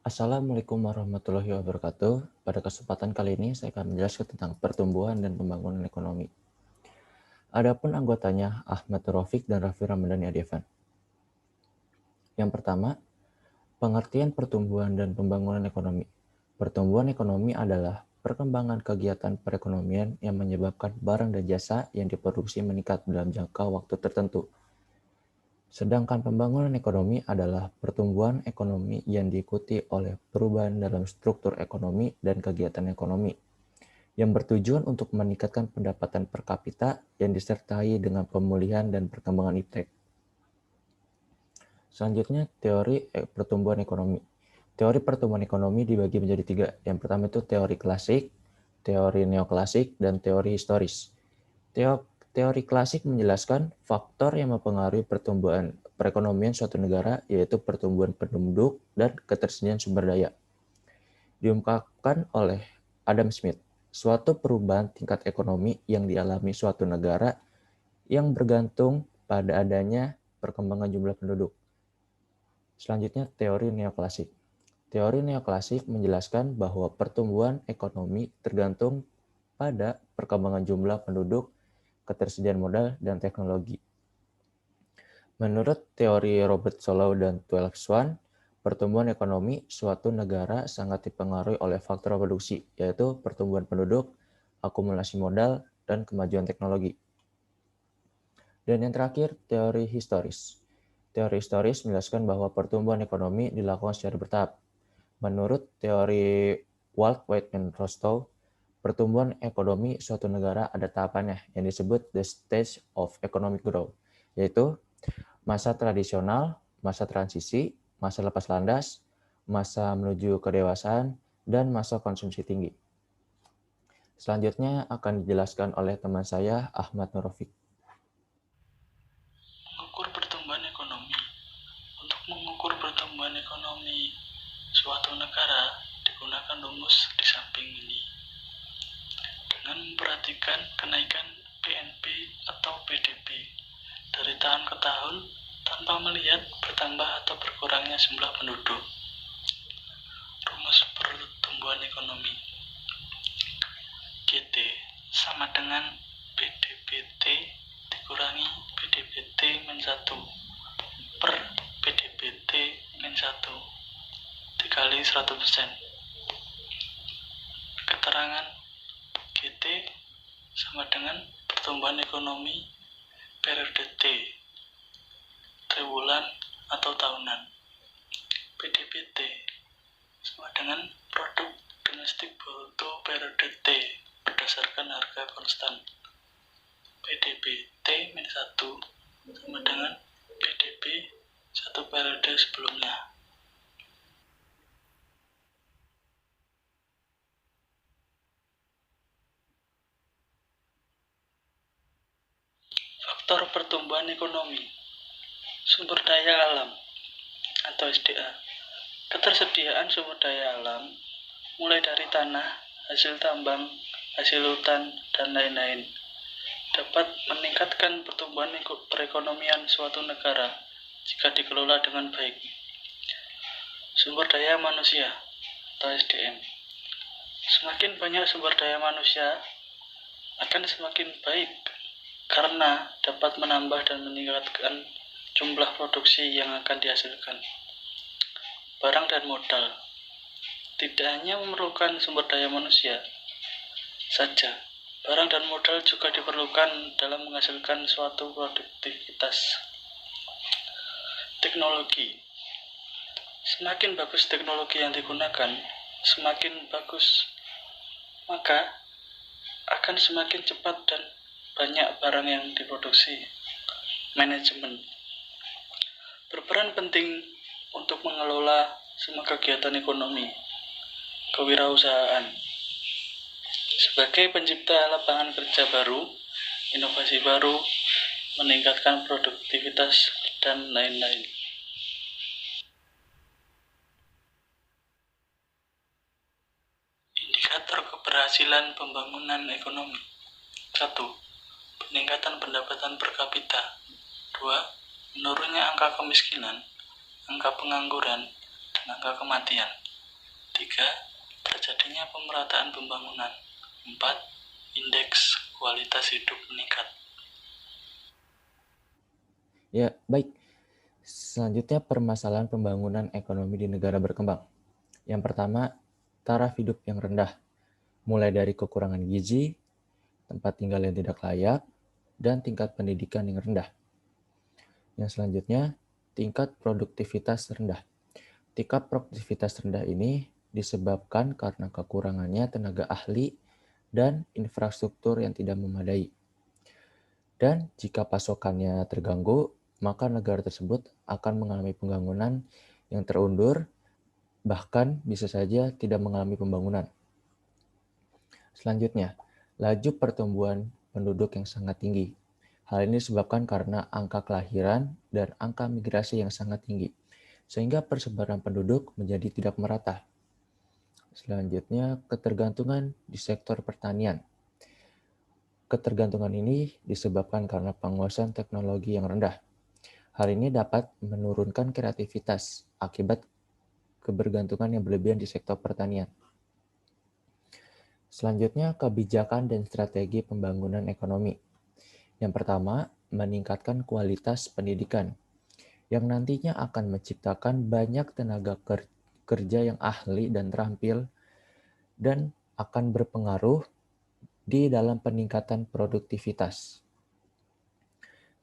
Assalamualaikum warahmatullahi wabarakatuh. Pada kesempatan kali ini saya akan menjelaskan tentang pertumbuhan dan pembangunan ekonomi. Adapun anggotanya Ahmad Taufik dan Raffi Ramadhani Adevan. Yang pertama, pengertian pertumbuhan dan pembangunan ekonomi. Pertumbuhan ekonomi adalah perkembangan kegiatan perekonomian yang menyebabkan barang dan jasa yang diproduksi meningkat dalam jangka waktu tertentu. Sedangkan pembangunan ekonomi adalah pertumbuhan ekonomi yang diikuti oleh perubahan dalam struktur ekonomi dan kegiatan ekonomi, yang bertujuan untuk meningkatkan pendapatan per kapita yang disertai dengan pemulihan dan perkembangan iptek. Selanjutnya, teori pertumbuhan ekonomi. Teori pertumbuhan ekonomi dibagi menjadi tiga. Yang pertama itu teori klasik, teori neoklasik, dan teori historis. Teori klasik menjelaskan faktor yang mempengaruhi pertumbuhan perekonomian suatu negara, yaitu pertumbuhan penduduk dan ketersediaan sumber daya. Diungkapkan oleh Adam Smith, suatu perubahan tingkat ekonomi yang dialami suatu negara yang bergantung pada adanya perkembangan jumlah penduduk. Selanjutnya, teori neoklasik. Teori neoklasik menjelaskan bahwa pertumbuhan ekonomi tergantung pada perkembangan jumlah penduduk, ketersediaan modal, dan teknologi. Menurut teori Robert Solow dan 12 Swan, pertumbuhan ekonomi suatu negara sangat dipengaruhi oleh faktor produksi, yaitu pertumbuhan penduduk, akumulasi modal, dan kemajuan teknologi. Dan yang terakhir, teori historis. Teori historis menjelaskan bahwa pertumbuhan ekonomi dilakukan secara bertahap. Menurut teori Walt Whitman Rostow, pertumbuhan ekonomi suatu negara ada tahapannya yang disebut the stage of economic growth, yaitu masa tradisional, masa transisi, masa lepas landas, masa menuju kedewasaan, dan masa konsumsi tinggi. Selanjutnya akan dijelaskan oleh teman saya, Ahmad Nurofik. Mengukur pertumbuhan ekonomi. Untuk mengukur pertumbuhan ekonomi suatu negara digunakan rumus di samping ini. Dengan memperhatikan kenaikan PNB atau PDB dari tahun ke tahun tanpa melihat bertambah atau berkurangnya jumlah penduduk. Rumus pertumbuhan ekonomi. GT sama dengan PDBT dikurangi PDBT min 1 per PDBT min 1 dikali 100%. Keterangan GT sama dengan pertumbuhan ekonomi periode T, triwulan atau tahunan. PDBT sama dengan produk domestik bruto periode T berdasarkan harga konstan. PDBT min 1 sama dengan PDB satu periode sebelumnya. Faktor pertumbuhan ekonomi. Sumber daya alam atau SDA. Ketersediaan sumber daya alam mulai dari tanah, hasil tambang, hasil hutan, dan lain-lain dapat meningkatkan pertumbuhan perekonomian suatu negara jika dikelola dengan baik. Sumber daya manusia atau SDM. Semakin banyak sumber daya manusia akan semakin baik karena dapat menambah dan meningkatkan jumlah produksi yang akan dihasilkan. Barang dan modal tidak hanya memerlukan sumber daya manusia saja, barang dan modal juga diperlukan dalam menghasilkan suatu produktivitas. Teknologi. Semakin bagus teknologi yang digunakan, semakin bagus, maka akan semakin cepat dan banyak barang yang diproduksi. Manajemen berperan penting untuk mengelola semua kegiatan ekonomi, kewirausahaan. Sebagai pencipta lapangan kerja baru, inovasi baru, meningkatkan produktivitas, dan lain-lain. Indikator keberhasilan pembangunan ekonomi. 1. Peningkatan pendapatan per kapita. 2. Menurunnya angka kemiskinan, angka pengangguran, dan angka kematian. 3. Terjadinya pemerataan pembangunan. 4. Indeks kualitas hidup meningkat. Ya, baik. Selanjutnya permasalahan pembangunan ekonomi di negara berkembang. Yang pertama, taraf hidup yang rendah, mulai dari kekurangan gizi, tempat tinggal yang tidak layak, dan tingkat pendidikan yang rendah. Yang selanjutnya, tingkat produktivitas rendah. Tingkat produktivitas rendah ini disebabkan karena kekurangannya tenaga ahli dan infrastruktur yang tidak memadai. Dan jika pasokannya terganggu, maka negara tersebut akan mengalami pembangunan yang terundur, bahkan bisa saja tidak mengalami pembangunan. Selanjutnya, laju pertumbuhan penduduk yang sangat tinggi. Hal ini disebabkan karena angka kelahiran dan angka migrasi yang sangat tinggi, sehingga persebaran penduduk menjadi tidak merata. Selanjutnya, ketergantungan di sektor pertanian. Ketergantungan ini disebabkan karena penguasaan teknologi yang rendah. Hal ini dapat menurunkan kreativitas akibat kebergantungan yang berlebihan di sektor pertanian. Selanjutnya, kebijakan dan strategi pembangunan ekonomi. Yang pertama, meningkatkan kualitas pendidikan, yang nantinya akan menciptakan banyak tenaga kerja yang ahli dan terampil, dan akan berpengaruh di dalam peningkatan produktivitas.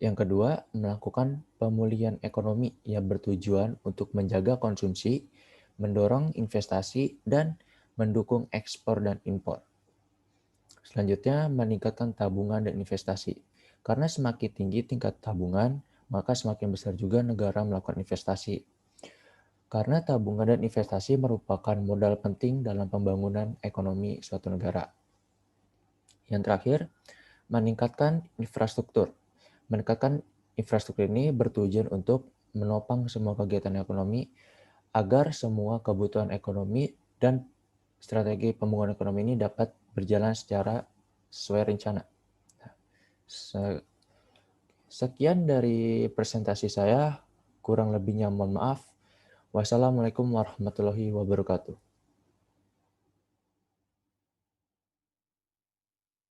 Yang kedua, melakukan pemulihan ekonomi yang bertujuan untuk menjaga konsumsi, mendorong investasi, dan mendukung ekspor dan impor. Selanjutnya, meningkatkan tabungan dan investasi. Karena semakin tinggi tingkat tabungan, maka semakin besar juga negara melakukan investasi. Karena tabungan dan investasi merupakan modal penting dalam pembangunan ekonomi suatu negara. Yang terakhir, meningkatkan infrastruktur. Meningkatkan infrastruktur ini bertujuan untuk menopang semua kegiatan ekonomi agar semua kebutuhan ekonomi dan strategi pembangunan ekonomi ini dapat berjalan secara sesuai rencana. Sekian dari presentasi saya, kurang lebihnya mohon maaf. Wassalamualaikum warahmatullahi wabarakatuh.